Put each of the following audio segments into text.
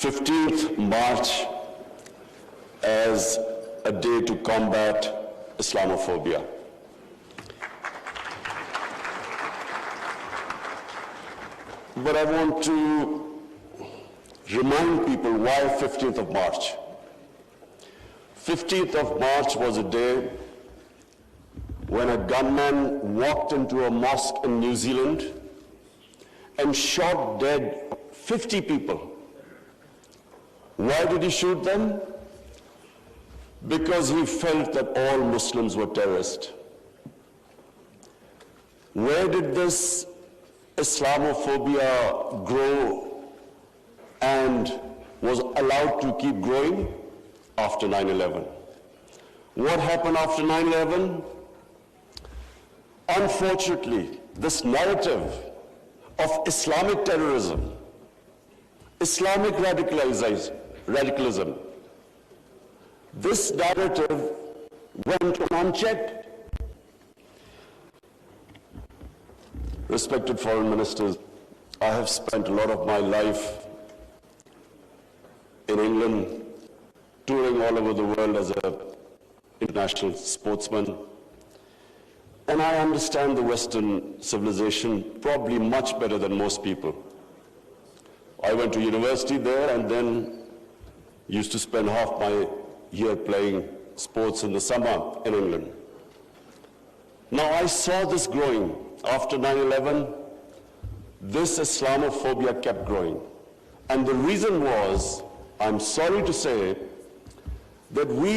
15th March as a day to combat Islamophobia. But I want to remind people why 15th of March. 15th of March was a day when a gunman walked into a mosque in New Zealand and shot dead 50 people. Why did he shoot them? Because he felt that all Muslims were terrorists. Where did this Islamophobia grow and was allowed to keep growing? After 9/11. What happened after 9/11? Unfortunately, this narrative of Islamic terrorism, Islamic radicalism, this narrative went unchecked. Respected foreign ministers, I have spent a lot of my life in England, touring all over the world as an international sportsman. And I understand the Western civilization probably much better than most people. I went to university there and then used to spend half my year playing sports in the summer in England. Now I saw this growing. After 9/11, this Islamophobia kept growing. And the reason was, I'm sorry to say, that we,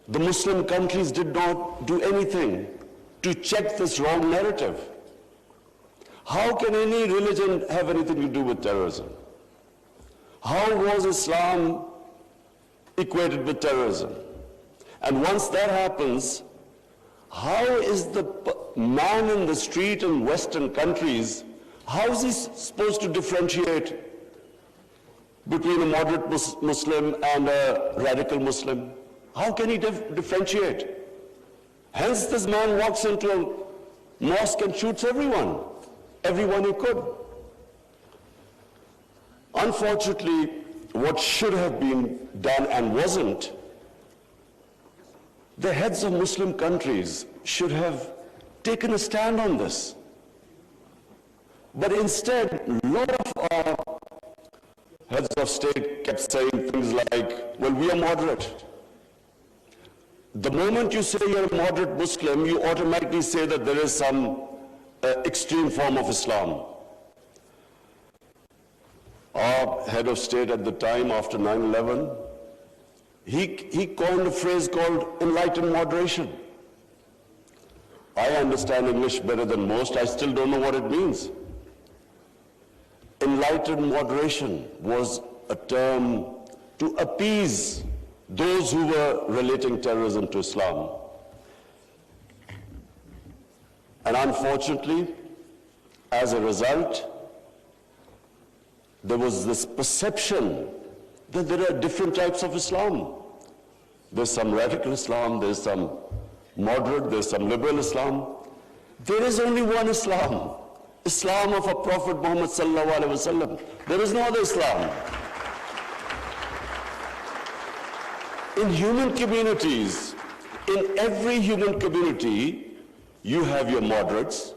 the Muslim countries, did not do anything to check this wrong narrative. How can any religion have anything to do with terrorism? How was Islam equated with terrorism? And once that happens, how is the man in the street in Western countries, how is he supposed to differentiate between a moderate Muslim and a radical Muslim? How can he differentiate? Hence this man walks into a mosque and shoots everyone he could. Unfortunately, what should have been done and wasn't, the heads of Muslim countries should have taken a stand on this. But instead, a lot of our heads of state kept saying things like, well, we are moderate. The moment you say you're a moderate Muslim, you automatically say that there is some extreme form of Islam. Our head of state at the time, after 9/11, he coined a phrase called enlightened moderation. I understand English better than most. I still don't know what it means. Enlightened moderation was a term to appease those who were relating terrorism to Islam. And unfortunately, as a result, there was this perception that there are different types of Islam. There's some radical Islam, there's some moderate, there's some liberal Islam. There is only one Islam, Islam of our Prophet Muhammad sallallahu alaihi wasallam. There is no other Islam. In human communities, in every human community, you have your moderates,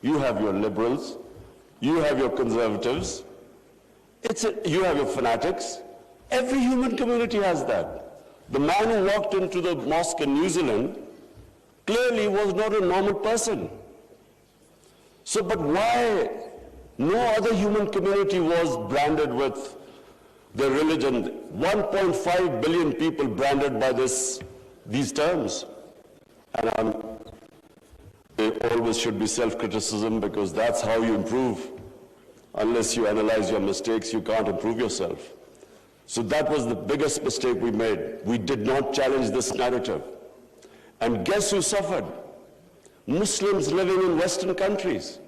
you have your liberals, you have your conservatives, you have your fanatics. Every human community has that. The man who walked into the mosque in New Zealand clearly was not a normal person. So, but why no other human community was branded with their religion? 1.5 billion people branded by these terms. And there always should be self-criticism, because that's how you improve. Unless you analyze your mistakes, you can't improve yourself. So that was the biggest mistake we made. We did not challenge this narrative. And guess who suffered? Muslims living in Western countries.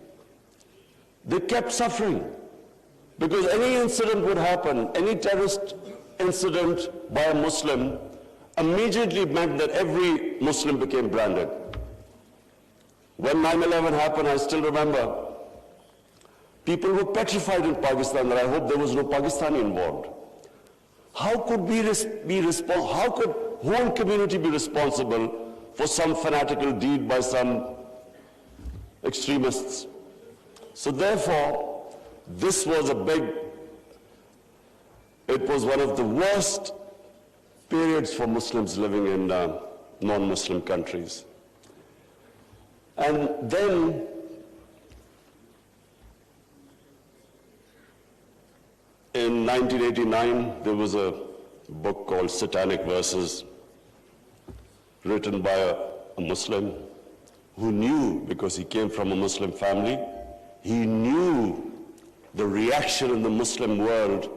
They kept suffering. Because any incident would happen, any terrorist incident by a Muslim immediately meant that every Muslim became branded. When 9/11 happened, I still remember People were petrified in Pakistan that I hope there was no Pakistani involved. How could how could whole community be responsible for some fanatical deed by some extremists? So therefore, this was it was one of the worst periods for Muslims living in non-Muslim countries. And then in 1989, there was a book called Satanic Verses, written by a Muslim who knew, because he came from a Muslim family, he knew the reaction in the Muslim world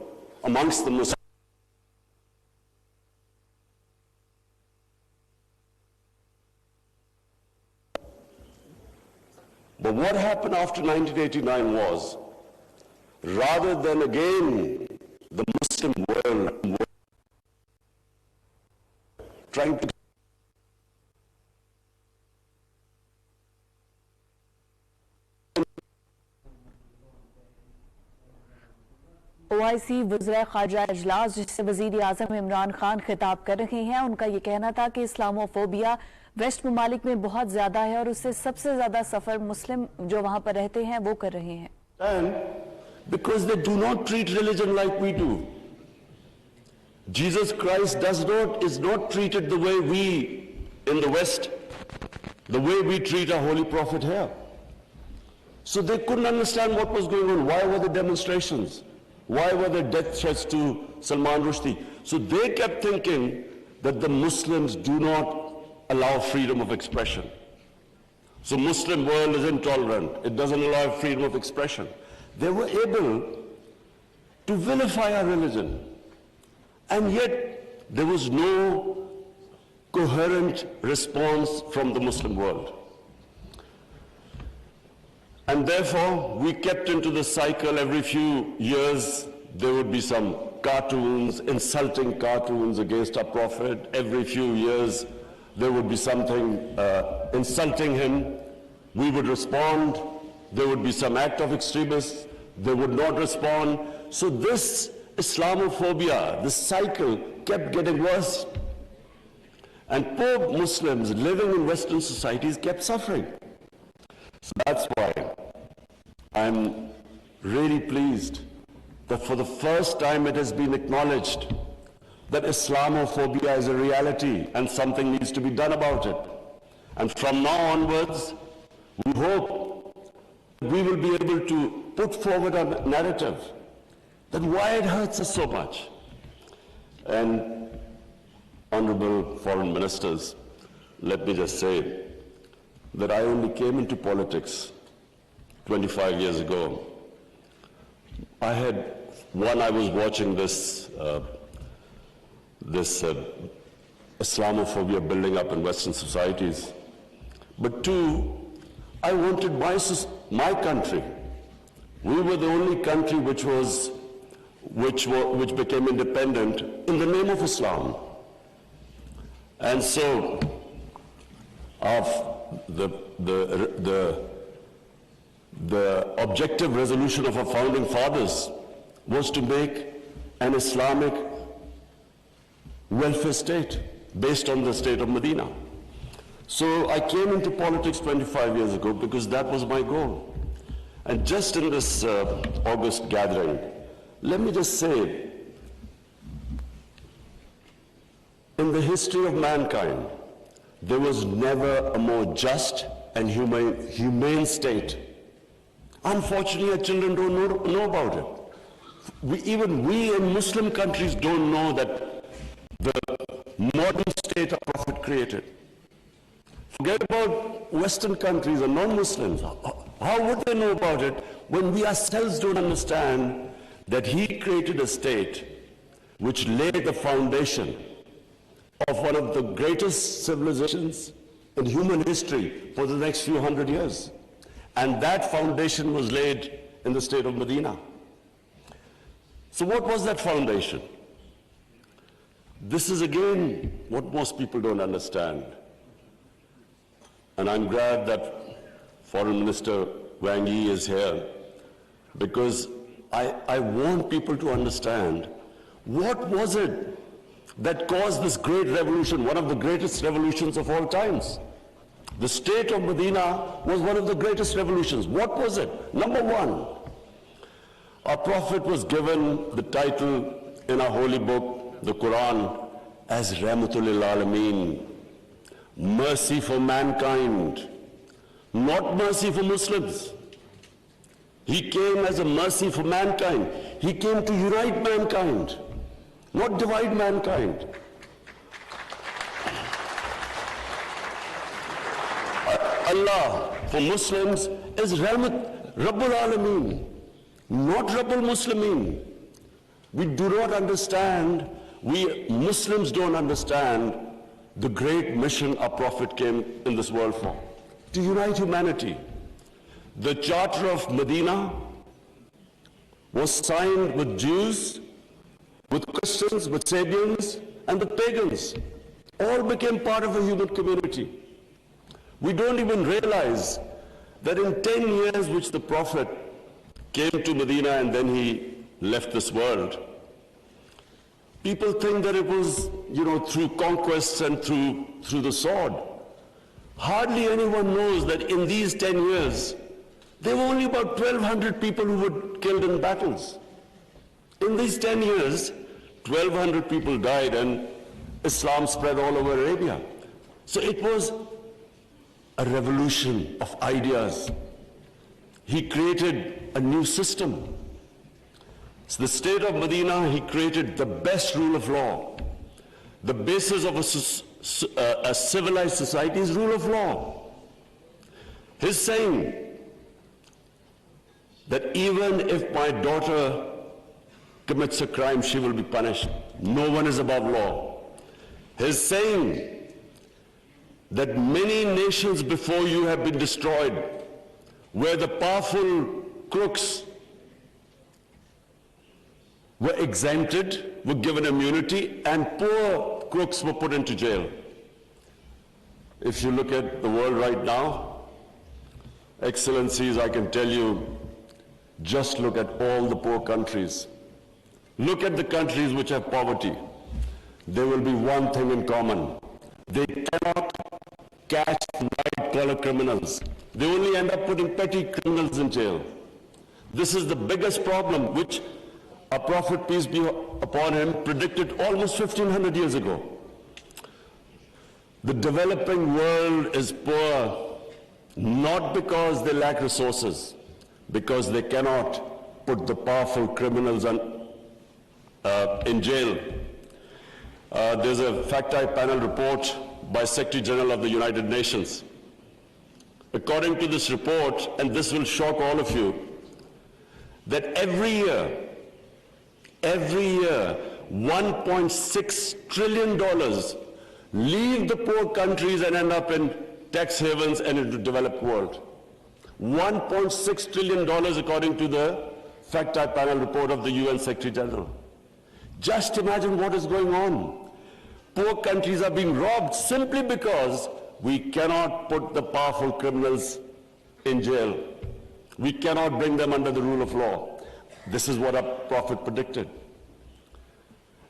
amongst the Muslims. But what happened after 1989 was, rather than again the Muslim world trying to OIC वज़ीर ख़ारजा इजलास जिससे वज़ीर आज़म इमरान खान खिताब कर रहे हैं, उनका ये कहना था कि इस्लामोफोबिया वेस्ट ममालिक में बहुत ज्यादा है और उससे सबसे ज्यादा सफर मुस्लिम जो वहां पर रहते हैं वो कर रहे हैं. And because they do not treat religion like we do. Jesus Christ is not treated the way we in the West, the way we treat our holy prophet here. So they couldn't understand what was going on. Why were the demonstrations? Why were there death threats to Salman Rushdie? So they kept thinking that the Muslims do not allow freedom of expression. So Muslim world is intolerant. It doesn't allow freedom of expression. They were able to vilify our religion. And yet there was no coherent response from the Muslim world. And therefore, we kept into the cycle. Every few years, there would be some cartoons, insulting cartoons against our Prophet. Every few years, there would be something insulting him. We would respond. There would be some act of extremists. They would not respond. So this Islamophobia, this cycle, kept getting worse. And poor Muslims living in Western societies kept suffering. So that's why I'm really pleased that for the first time it has been acknowledged that Islamophobia is a reality and something needs to be done about it. And from now onwards, we hope we will be able to put forward a narrative that why it hurts us so much. And honorable foreign ministers, let me just say that I only came into politics 25 years ago. I was watching this Islamophobia building up in Western societies. But two, I wanted my country. We were the only country which became independent in the name of Islam. And so, the objective resolution of our founding fathers was to make an Islamic welfare state based on the state of Medina. So I came into politics 25 years ago because that was my goal. And just in this August gathering, let me just say, in the history of mankind, there was never a more just and humane state. Unfortunately, our children don't know about it. Even we in Muslim countries don't know that the modern state our Prophet created. Forget about Western countries or non-Muslims. How would they know about it when we ourselves don't understand that he created a state which laid the foundation of one of the greatest civilizations in human history for the next few hundred years. And that foundation was laid in the state of Medina. So what was that foundation? This is again what most people don't understand. And I'm glad that Foreign Minister Wang Yi is here, because I want people to understand what was it that caused this great revolution, one of the greatest revolutions of all times. The state of Medina was one of the greatest revolutions. What was it? Number one, our Prophet was given the title in our holy book, the Quran, as Rahmatul lil Alameen, mercy for mankind, not mercy for Muslims. He came as a mercy for mankind. He came to unite mankind, not divide mankind. Allah for Muslims is Rahmat, Rabbul Alameen, not Rabbul Muslimin. We do not understand, we Muslims don't understand the great mission our Prophet came in this world for, to unite humanity. The Charter of Medina was signed with Jews, with Christians, with Sabians, and with pagans. All became part of a human community. We don't even realize that in 10 years which the Prophet came to Medina and then he left this world, people think that it was, through conquests and through the sword. Hardly anyone knows that in these 10 years, there were only about 1,200 people who were killed in battles. In these 10 years, 1,200 people died and Islam spread all over Arabia. So it was a revolution of ideas. He created a new system. So the state of Medina, he created the best rule of law. The basis of a civilized society is rule of law. He's saying that even if my daughter commits a crime, she will be punished. No one is above law. He's saying that many nations before you have been destroyed, where the powerful crooks were exempted, were given immunity, and poor crooks were put into jail. If you look at the world right now, Excellencies, I can tell you, just look at all the poor countries. Look at the countries which have poverty. There will be one thing in common. They cannot catch white-collar criminals. They only end up putting petty criminals in jail. This is the biggest problem which our Prophet, peace be upon him, predicted almost 1,500 years ago. The developing world is poor not because they lack resources, because they cannot put the powerful criminals in jail. There's a fact-type panel report by Secretary General of the United Nations. According to this report, and this will shock all of you, that every year, $1.6 trillion leave the poor countries and end up in tax havens and in the developed world. $1.6 trillion according to the fact-type panel report of the UN Secretary General. Just imagine what is going on. Poor countries are being robbed simply because we cannot put the powerful criminals in jail. We cannot bring them under the rule of law. This is what our Prophet predicted.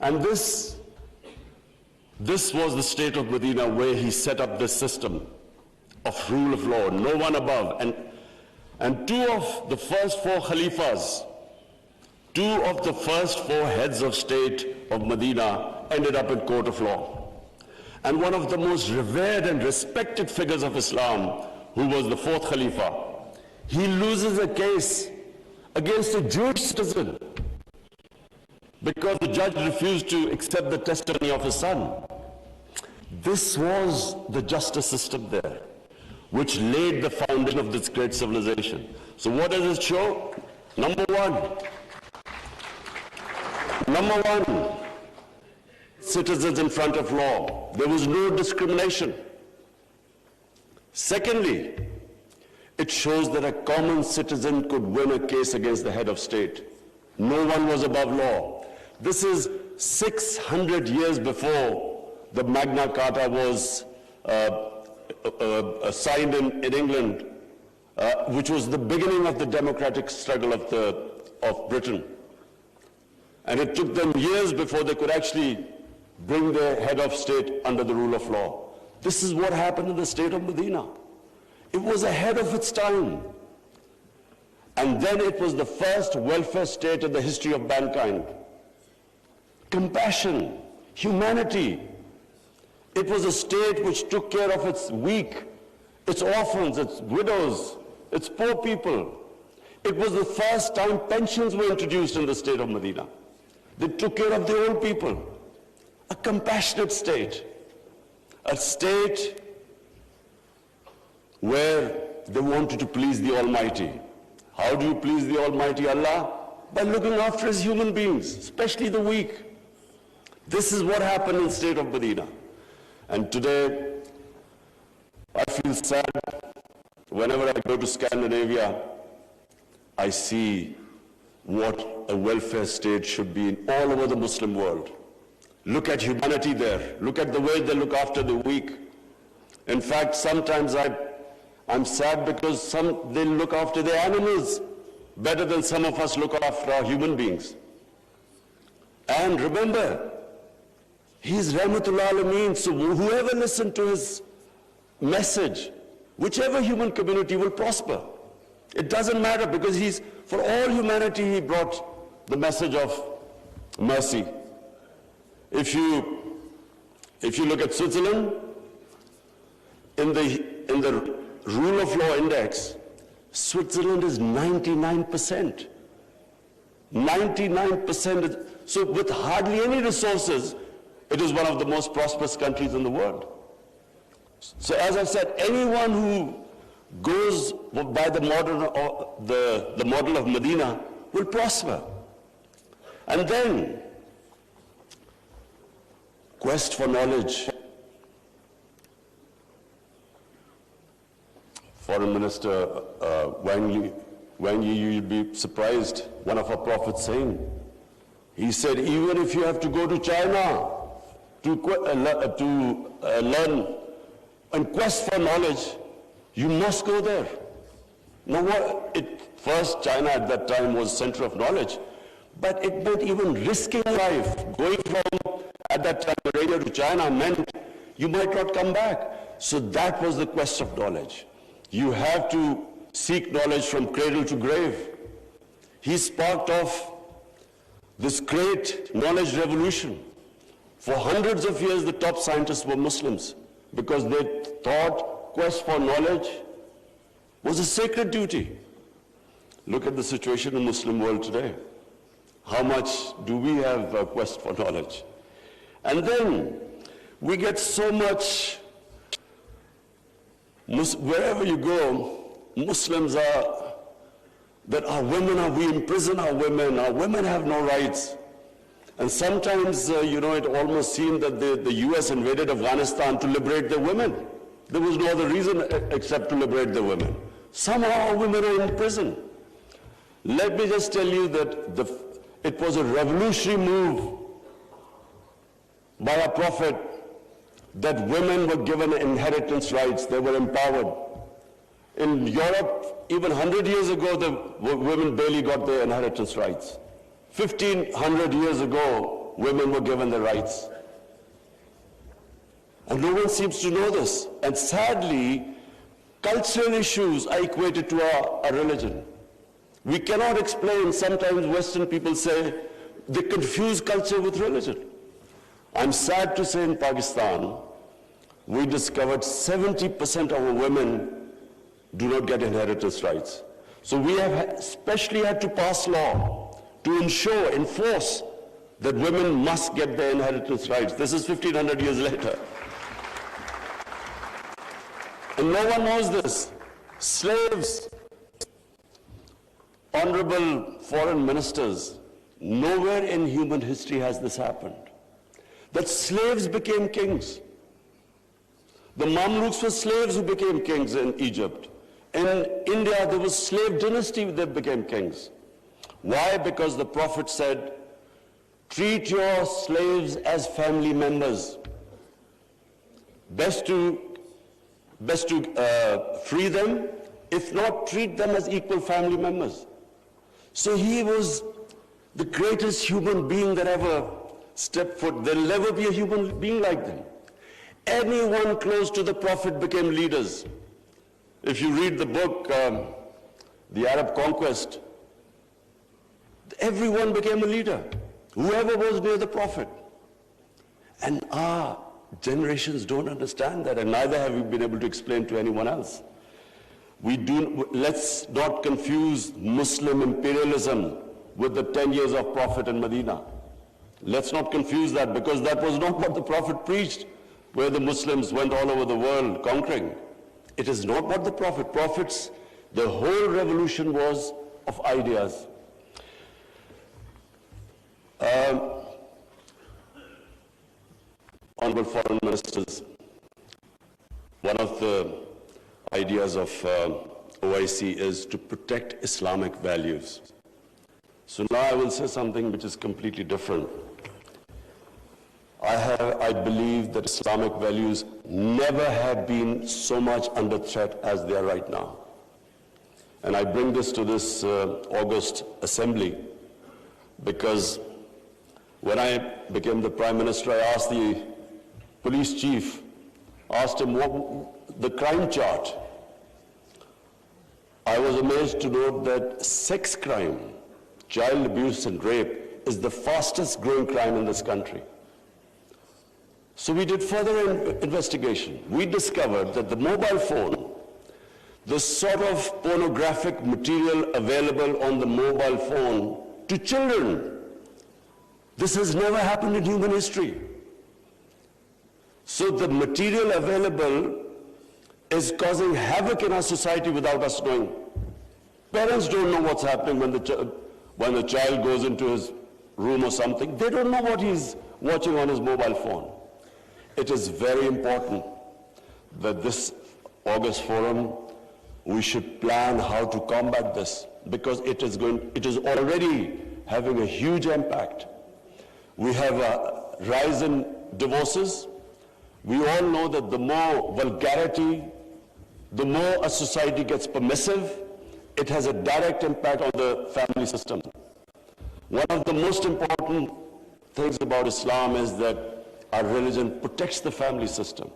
And this was the state of Medina, where he set up this system of rule of law, no one above. And two of the first four Khalifas, two of the first four heads of state of Medina ended up in court of law. And one of the most revered and respected figures of Islam, who was the fourth Khalifa, he loses a case against a Jewish citizen because the judge refused to accept the testimony of his son. This was the justice system there, which laid the foundation of this great civilization. So what does it show? Number one, citizens in front of law. There was no discrimination. Secondly, it shows that a common citizen could win a case against the head of state. No one was above law. This is 600 years before the Magna Carta was signed in England. which was the beginning of the democratic struggle of Britain. And it took them years before they could actually bring their head of state under the rule of law. This is what happened in the state of Medina. It was ahead of its time. And then it was the first welfare state in the history of mankind. Compassion, humanity. It was a state which took care of its weak, its orphans, its widows, its poor people. It was the first time pensions were introduced in the state of Medina. They took care of their own people. A compassionate state. A state where they wanted to please the Almighty. How do you please the Almighty Allah? By looking after His human beings, especially the weak. This is what happened in the state of Medina. And today, I feel sad. Whenever I go to Scandinavia, I see what a welfare state should be in all over the Muslim world. Look at humanity there. Look at the way they look after the weak. In fact, sometimes I'm sad because they look after their animals better than some of us look after our human beings. And remember, He's Rahmatul Alameen, so whoever listened to His message, whichever human community will prosper. It doesn't matter because for all humanity, He brought the message of mercy. If you look at Switzerland, in the rule of law index, Switzerland is 99%. 99%. So with hardly any resources, it is one of the most prosperous countries in the world. So as I said, anyone who goes by the model of Medina will prosper. And then, quest for knowledge. Foreign Minister Wang Yi, you'd be surprised, one of our prophets saying, he said, even if you have to go to China to learn and quest for knowledge, you must go there. Now, first China at that time was center of knowledge, but it meant even risking life. Going from, at that time, Arabia to China meant you might not come back. So that was the quest of knowledge. You have to seek knowledge from cradle to grave. He sparked off this great knowledge revolution. For hundreds of years, the top scientists were Muslims because they thought quest for knowledge was a sacred duty. Look at the situation in the Muslim world today. How much do we have a quest for knowledge? And then we get so much, wherever you go, Muslims are, that we imprison our women have no rights. And sometimes, it almost seemed that the US invaded Afghanistan to liberate the women. There was no other reason except to liberate the women. Somehow our women are in prison. Let me just tell you that it was a revolutionary move by our Prophet that women were given inheritance rights. They were empowered. In Europe, even 100 years ago, the women barely got their inheritance rights. 1,500 years ago, women were given the rights. And no one seems to know this. And sadly, cultural issues are equated to our religion. We cannot explain, sometimes Western people say, they confuse culture with religion. I'm sad to say in Pakistan, we discovered 70% of our women do not get inheritance rights. So we have especially had to pass law to enforce that women must get their inheritance rights. This is 1,500 years later. And no one knows this. Slaves, honorable foreign ministers, nowhere in human history has this happened. That slaves became kings. The Mamluks were slaves who became kings in Egypt. In India, there was slave dynasty that became kings. Why? Because the Prophet said, treat your slaves as family members. Best to free them If not, treat them as equal family members. So he was the greatest human being that ever stepped foot. There'll never be a human being like them. Anyone close to the Prophet became leaders. If you read the book, The Arab Conquest, everyone became a leader, whoever was near the Prophet. And our generations don't understand that, and neither have we been able to explain to anyone else. Let's not confuse Muslim imperialism with the 10 years of Prophet in Medina. Let's not confuse that, because that was not what the Prophet preached, where the Muslims went all over the world conquering. It is not what the Prophet's, the whole revolution was of ideas. Honorable Foreign Ministers, one of the ideas of OIC is to protect Islamic values. So now I will say something which is completely different. I believe that Islamic values never have been so much under threat as they are right now. And I bring this to this August assembly because when I became the Prime Minister, I asked the police chief, asked him what the crime chart. I was amazed to note that sex crime, child abuse and rape is the fastest growing crime in this country. So we did further investigation. We discovered that the mobile phone, the sort of pornographic material available on the mobile phone to children, this has never happened in human history. So the material available is causing havoc in our society without us knowing. Parents don't know what's happening when the child goes into his room or something. They don't know what he's watching on his mobile phone. It is very important that this August forum, we should plan how to combat this, because it is already having a huge impact. We have a rise in divorces. We all know that the more vulgarity, the more a society gets permissive, it has a direct impact on the family system. One of the most important things about Islam is that our religion protects the family system.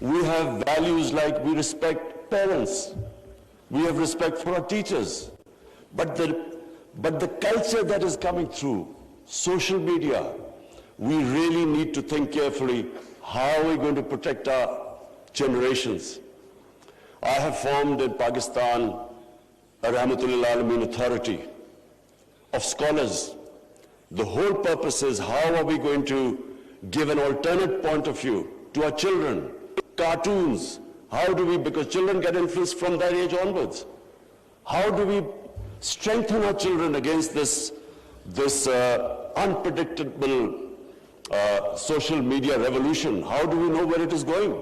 We have values like we respect parents, we have respect for our teachers, but the culture that is coming through social media, we really need to think carefully, how are we going to protect our generations? I have formed in Pakistan a Rahmatullah Alameen authority of scholars. The whole purpose is how are we going to give an alternate point of view to our children, cartoons. How do we, because children get influenced from that age onwards. How do we strengthen our children against this unpredictable social media revolution? How do we know where it is going?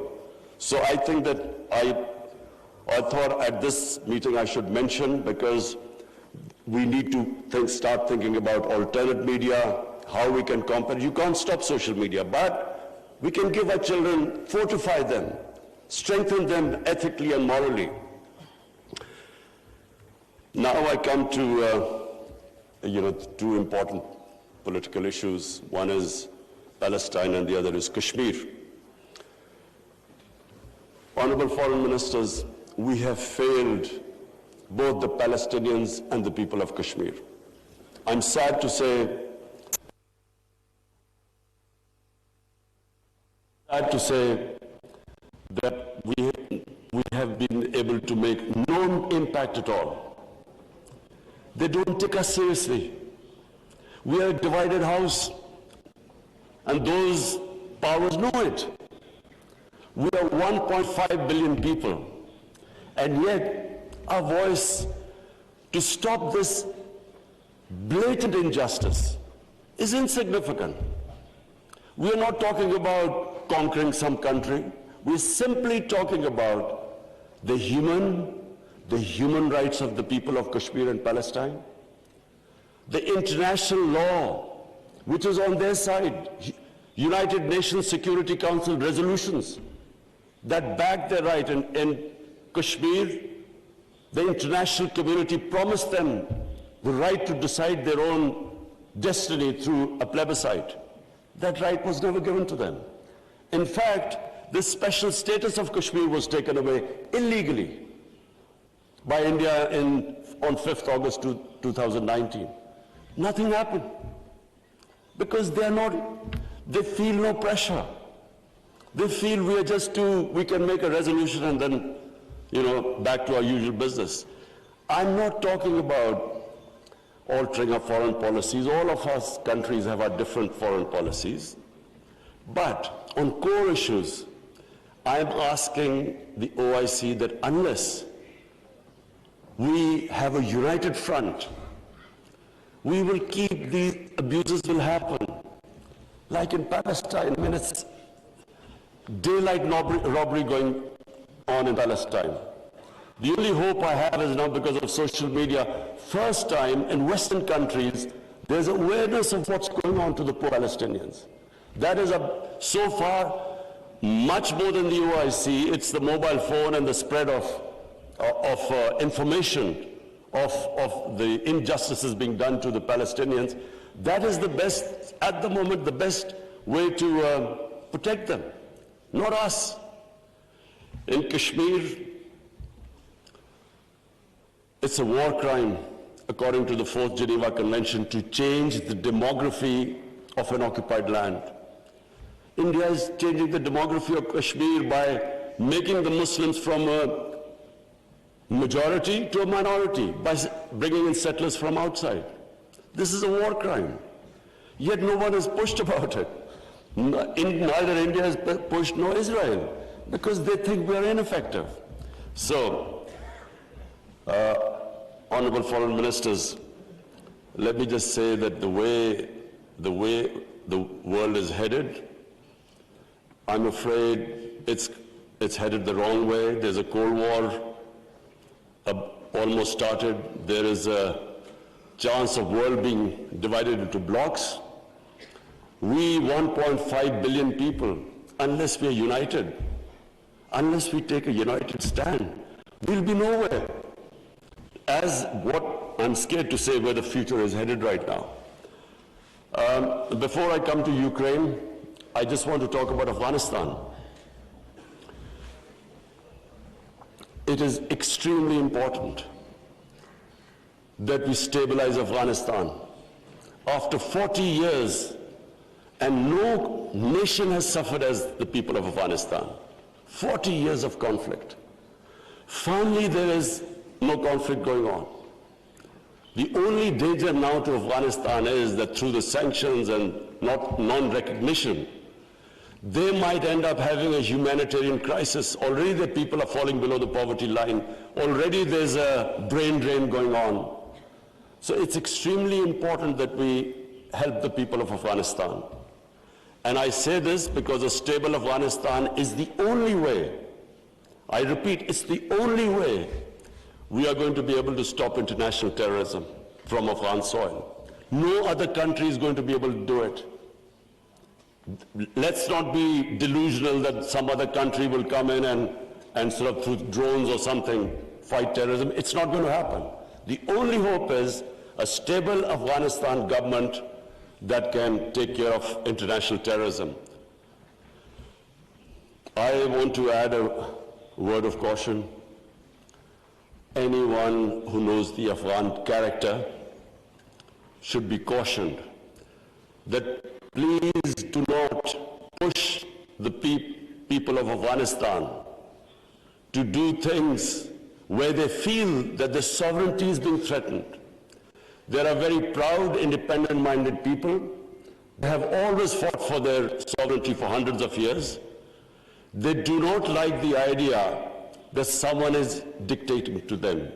So I think that I thought at this meeting I should mention, because we need to start thinking about alternate media, how we can combat. You can't stop social media, but we can give our children, fortify them, strengthen them ethically and morally. Now I come to two important political issues. One is Palestine and the other is Kashmir. Honorable Foreign Ministers, we have failed both the Palestinians and the people of Kashmir. I'm sad to say that we have been able to make no impact at all. They don't take us seriously. We are a divided house, and those powers know it. We are 1.5 billion people, and yet our voice to stop this blatant injustice is insignificant. We are not talking about conquering some country. We're simply talking about the human rights of the people of Kashmir and Palestine, the international law, which is on their side, United Nations Security Council resolutions that back their right in Kashmir The international community promised them the right to decide their own destiny through a plebiscite. That right was never given to them. In fact, the special status of Kashmir was taken away illegally by India on 5th August 2019. Nothing happened because they feel no pressure. They feel we can make a resolution and then, back to our usual business. I'm not talking about altering our foreign policies. All of us countries have our different foreign policies. But on core issues, I'm asking the OIC that unless we have a united front, we will keep these abuses will happen. Like in Palestine, I mean, it's daylight robbery going on in Palestine. The only hope I have is now because of social media. First time in Western countries, there's awareness of what's going on to the poor Palestinians. That is, so far, much more than the OIC. It's the mobile phone and the spread of information of the injustices being done to the Palestinians. That is the best, at the moment, the best way to protect them, not us. In Kashmir, it's a war crime, according to the 4th Geneva Convention, to change the demography of an occupied land. India is changing the demography of Kashmir by making the Muslims from a majority to a minority, by bringing in settlers from outside. This is a war crime. Yet no one has pushed about it. Neither India has pushed nor Israel, because they think we are ineffective. So, honorable foreign ministers, let me just say that the way the world is headed, I'm afraid it's headed the wrong way. There's a Cold War almost started. There is a chance of world being divided into blocks. We, 1.5 billion people, unless we are united, unless we take a united stand, we'll be nowhere. As what I'm scared to say where the future is headed right now. Before I come to Ukraine, I just want to talk about Afghanistan. It is extremely important that we stabilize Afghanistan. After 40 years, and no nation has suffered as the people of Afghanistan. 40 years of conflict. Finally, there is no conflict going on. The only danger now to Afghanistan is that through the sanctions and non-recognition, they might end up having a humanitarian crisis. Already the people are falling below the poverty line. Already there's a brain drain going on. So it's extremely important that we help the people of Afghanistan. And I say this because a stable Afghanistan is the only way, I repeat, it's the only way we are going to be able to stop international terrorism from Afghan soil. No other country is going to be able to do it. Let's not be delusional that some other country will come in and sort of through drones or something fight terrorism. It's not going to happen. The only hope is a stable Afghanistan government that can take care of international terrorism. I want to add a word of caution. Anyone who knows the Afghan character should be cautioned that please do not push the people of Afghanistan to do things where they feel that their sovereignty is being threatened. They are very proud, independent-minded people. They have always fought for their sovereignty for hundreds of years. They do not like the idea that someone is dictating to them.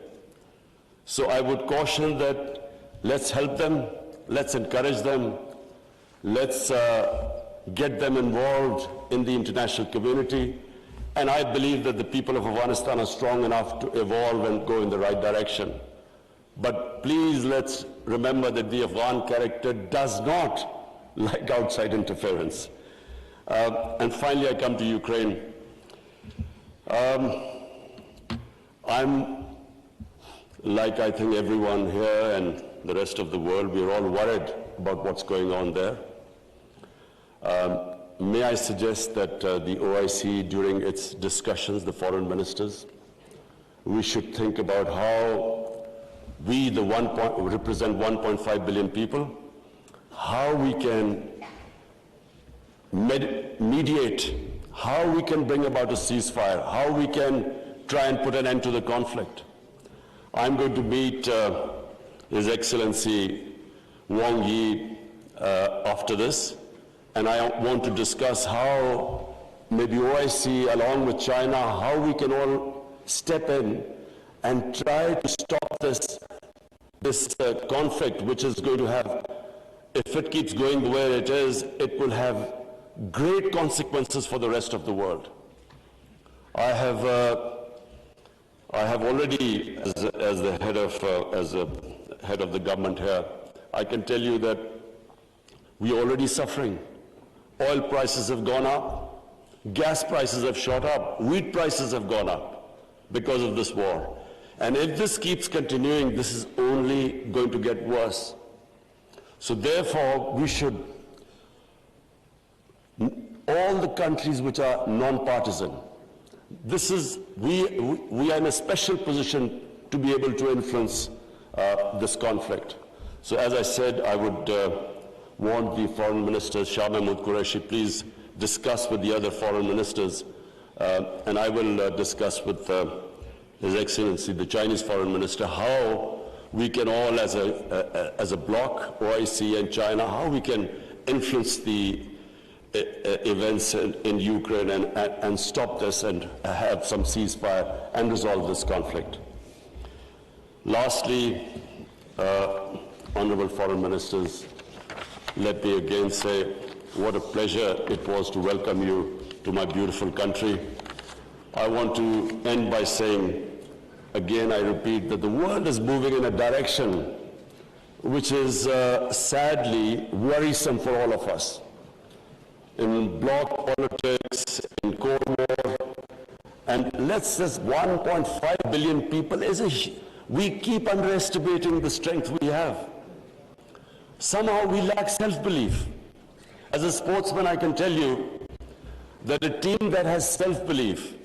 So I would caution that let's help them, let's encourage them, let's get them involved in the international community. And I believe that the people of Afghanistan are strong enough to evolve and go in the right direction. But please let's remember that the Afghan character does not like outside interference. And finally, I come to Ukraine. I'm like I think everyone here and the rest of the world, we're all worried about what's going on there. May I suggest that the OIC, during its discussions, the foreign ministers, we should think about how we, represent 1.5 billion people, how we can mediate, how we can bring about a ceasefire, how we can try and put an end to the conflict. I'm going to meet His Excellency Wang Yi after this, and I want to discuss how maybe OIC, along with China, how we can all step in and try to stop this conflict, which is going to have, if it keeps going the way it is, it will have great consequences for the rest of the world. I have already, as the head of the government here, I can tell you that we are already suffering. Oil prices have gone up, gas prices have shot up, wheat prices have gone up because of this war. And if this keeps continuing, this is only going to get worse. So therefore, we should, all the countries which are non-partisan, we are in a special position to be able to influence this conflict. So as I said, I would want the foreign minister, Shah Mahmood Qureshi, please discuss with the other foreign ministers, and I will discuss with His Excellency, the Chinese foreign minister, how we can all, as a bloc, OIC and China, how we can influence the events in Ukraine and stop this and have some ceasefire and resolve this conflict. Lastly, honorable foreign ministers, let me again say what a pleasure it was to welcome you to my beautiful country. I want to end by saying, again I repeat, that the world is moving in a direction which is sadly worrisome for all of us. In bloc politics, in Cold War, and let's just 1.5 billion people we keep underestimating the strength we have. Somehow we lack self-belief. As a sportsman, I can tell you that a team that has self-belief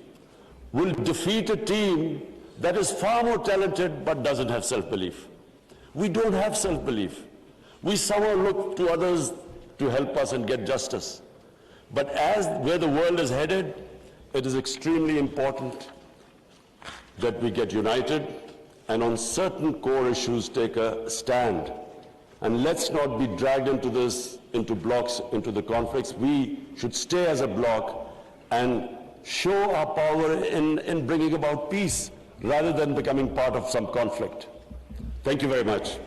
will defeat a team that is far more talented but doesn't have self-belief. We don't have self-belief. We somehow look to others to help us and get justice. But as where the world is headed, it is extremely important that we get united and on certain core issues take a stand. And let's not be dragged into this, into blocks, into the conflicts. We should stay as a bloc and show our power in bringing about peace rather than becoming part of some conflict. Thank you very much.